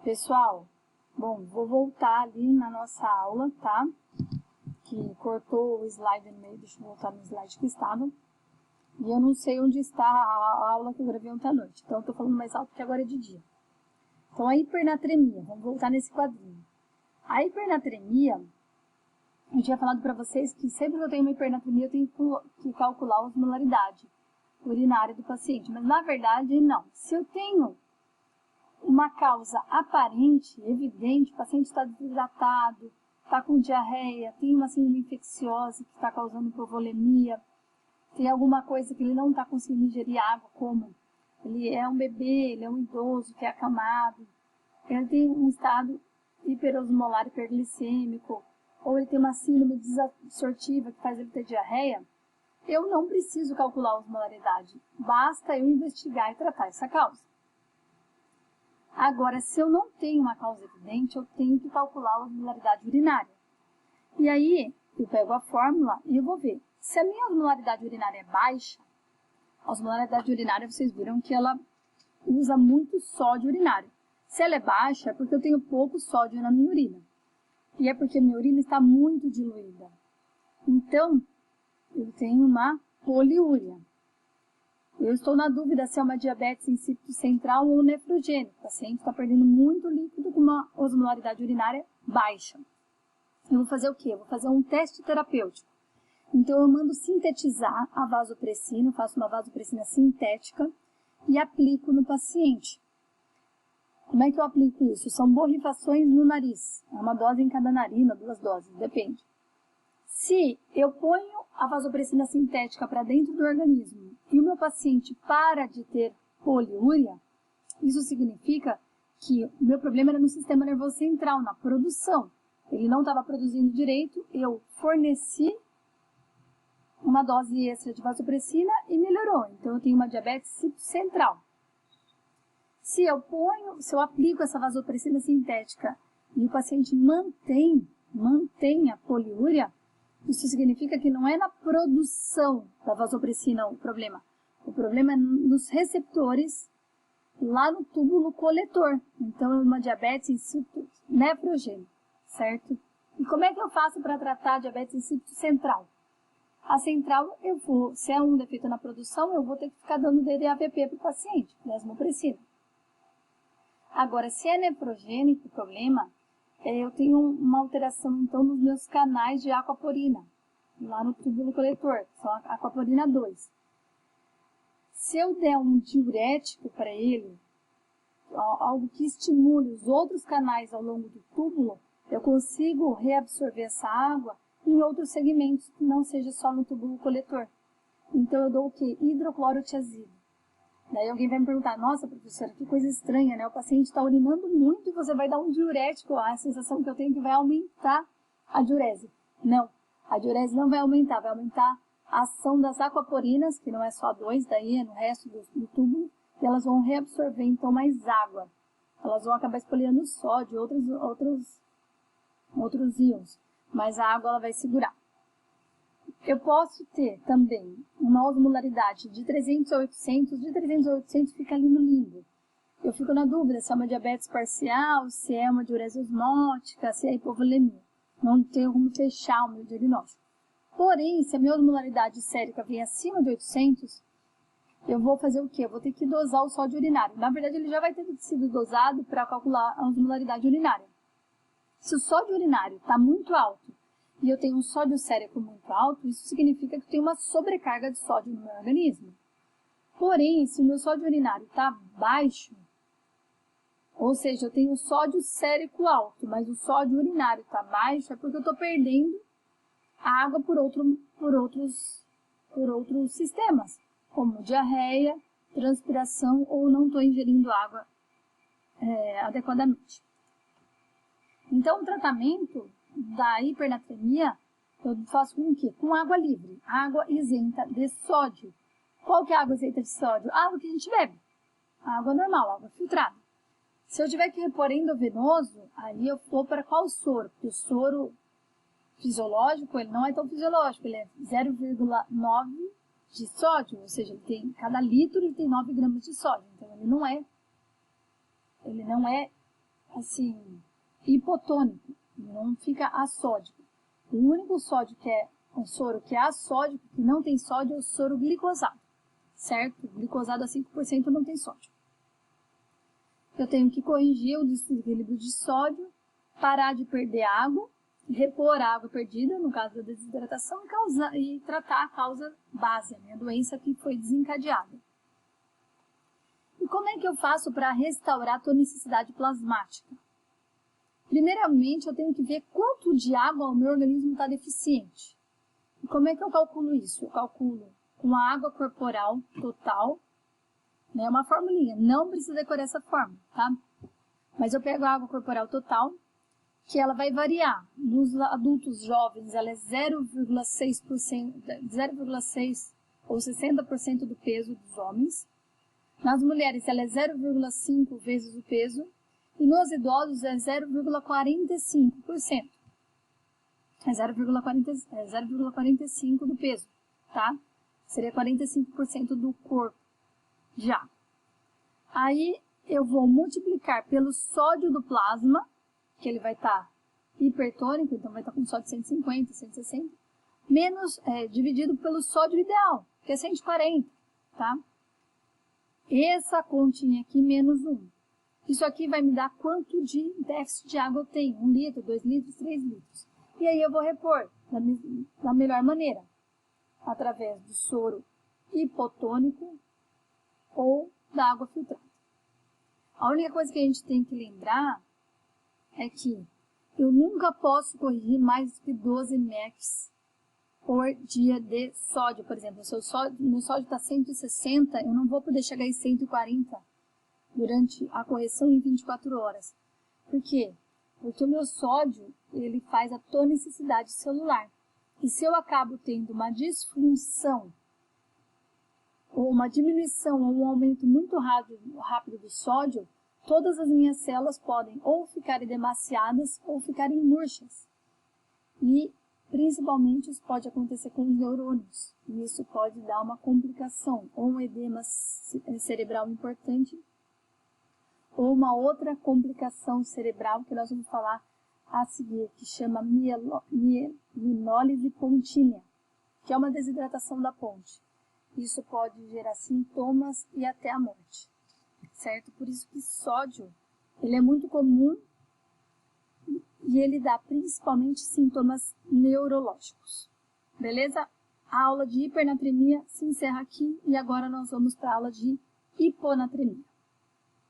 Pessoal, bom, vou voltar ali na nossa aula, tá? Que cortou o slide no meio, deixa eu voltar no slide que estava. E eu não sei onde está a aula que eu gravei ontem à noite, então eu tô falando mais alto porque agora é de dia. Então, a hipernatremia, vamos voltar nesse quadrinho. A hipernatremia, eu tinha falado para vocês que sempre que eu tenho uma hipernatremia, eu tenho que calcular a osmolaridade urinária do paciente, mas na verdade não. Se eu tenho uma causa aparente, evidente, o paciente está desidratado, está com diarreia, tem uma síndrome infecciosa que está causando hipovolemia, tem alguma coisa que ele não está conseguindo ingerir água, como ele é um bebê, ele é um idoso que é acamado, ele tem um estado hiperosmolar hiperglicêmico, ou ele tem uma síndrome desabsortiva que faz ele ter diarreia, eu não preciso calcular a osmolaridade, basta eu investigar e tratar essa causa. Agora, se eu não tenho uma causa evidente, eu tenho que calcular a osmolaridade urinária. E aí, eu pego a fórmula e eu vou ver. Se a minha osmolaridade urinária é baixa, a osmolaridade urinária, vocês viram que ela usa muito sódio urinário. Se ela é baixa, é porque eu tenho pouco sódio na minha urina. E é porque a minha urina está muito diluída. Então, eu tenho uma poliúria. Eu estou na dúvida se é uma diabetes insípido central ou nefrogênica. O paciente está perdendo muito líquido com uma osmolaridade urinária baixa. Eu vou fazer o quê? Eu vou fazer um teste terapêutico. Então, eu mando sintetizar a vasopressina, faço uma vasopressina sintética e aplico no paciente. Como é que eu aplico isso? São borrifações no nariz. É uma dose em cada narina, 2 doses, depende. Se eu ponho a vasopressina sintética para dentro do organismo e o meu paciente para de ter poliúria, isso significa que o meu problema era no sistema nervoso central, na produção. Ele não estava produzindo direito, eu forneci uma dose extra de vasopressina e melhorou. Então, eu tenho uma diabetes central. Se eu aplico essa vasopressina sintética e o paciente mantém a poliúria, isso significa que não é na produção da vasopressina o problema. O problema é nos receptores lá no túbulo coletor. Então, é uma diabetes insípido nefrogênica, certo? E como é que eu faço para tratar a diabetes insípido central? A central, se é um defeito na produção, eu vou ter que ficar dando DDAVP para o paciente, desmopressina. Agora, se é nefrogênico o problema, eu tenho uma alteração, então, nos meus canais de aquaporina, lá no túbulo coletor, são a aquaporina 2. Se eu der um diurético para ele, algo que estimule os outros canais ao longo do túbulo, eu consigo reabsorver essa água em outros segmentos, que não seja só no túbulo coletor. Então, eu dou o quê? Hidroclorotiazida. Daí alguém vai me perguntar, nossa, professora, que coisa estranha, né? O paciente está urinando muito e você vai dar um diurético. A sensação que eu tenho é que vai aumentar a diurese. Não, a diurese não vai aumentar a ação das aquaporinas, que não é só 2, daí é no resto do túbulo, e elas vão reabsorver, então, mais água. Elas vão acabar expoliando sódio e outros íons, mas a água ela vai segurar. Eu posso ter também uma osmolaridade de 300 a 800, de 300 a 800 fica ali no limbo. Eu fico na dúvida se é uma diabetes parcial, se é uma diurese osmótica, se é hipovolemia. Não tenho como fechar o meu diagnóstico. Porém, se a minha osmolaridade sérica vem acima de 800, eu vou fazer o quê? Eu vou ter que dosar o sódio urinário. Na verdade, ele já vai ter sido dosado para calcular a osmolaridade urinária. Se o sódio urinário está muito alto, e eu tenho um sódio sérico muito alto, isso significa que eu tenho uma sobrecarga de sódio no meu organismo. Porém, se o meu sódio urinário está baixo, ou seja, eu tenho sódio sérico alto, mas o sódio urinário está baixo, é porque eu estou perdendo a água por outros sistemas, como diarreia, transpiração, ou não estou ingerindo água adequadamente. Então, o tratamento da hipernatremia, eu faço com o quê? Com água livre, água isenta de sódio. Qual que é a água isenta de sódio? A água que a gente bebe, a água normal, água filtrada. Se eu tiver que repor endovenoso, aí eu vou para qual soro? Porque o soro fisiológico, ele não é tão fisiológico, ele é 0,9 de sódio, ou seja, cada litro ele tem 9 gramas de sódio, então ele não é assim, hipotônico, não fica assódico. O único sódio que é um soro que é assódico, que não tem sódio, é o soro glicosado, certo? Glicosado a 5% não tem sódio. Eu tenho que corrigir o desequilíbrio de sódio, parar de perder água, repor a água perdida, no caso da desidratação, e tratar a causa base, né, a doença que foi desencadeada. E como é que eu faço para restaurar a tonicidade plasmática? Primeiramente, eu tenho que ver quanto de água o meu organismo está deficiente. E como é que eu calculo isso? Eu calculo com a água corporal total, né, uma formulinha, não precisa decorar essa fórmula, tá? Mas eu pego a água corporal total, que ela vai variar. Nos adultos jovens, ela é 0,6% ou 60% do peso dos homens. Nas mulheres, ela é 0,5 vezes o peso. E nos idosos, é 0,45%. É 0,45 do peso, tá? Seria 45% do corpo, já. Aí, eu vou multiplicar pelo sódio do plasma, que ele vai estar hipertônico, então vai estar com sódio 150, 160, dividido pelo sódio ideal, que é 140, tá? Essa continha aqui, menos 1. Isso aqui vai me dar quanto de déficit de água eu tenho, 1 litro, 2 litros, 3 litros. E aí eu vou repor da melhor maneira, através do soro hipotônico ou da água filtrada. A única coisa que a gente tem que lembrar é que eu nunca posso corrigir mais do que 12 ml por dia de sódio, por exemplo. Se meu sódio está 160, eu não vou poder chegar em 140 durante a correção em 24 horas. Por quê? Porque o meu sódio, ele faz a tonicidade celular. E se eu acabo tendo uma disfunção, ou uma diminuição, ou um aumento muito rápido do sódio, todas as minhas células podem ou ficar edemaciadas ou ficarem murchas. E, principalmente, isso pode acontecer com os neurônios. E isso pode dar uma complicação, ou um edema cerebral importante, ou uma outra complicação cerebral que nós vamos falar a seguir, que chama mielinólise pontínea, que é uma desidratação da ponte. Isso pode gerar sintomas e até a morte, certo? Por isso que sódio, ele é muito comum e ele dá principalmente sintomas neurológicos. Beleza? A aula de hipernatremia se encerra aqui e agora nós vamos para a aula de hiponatremia.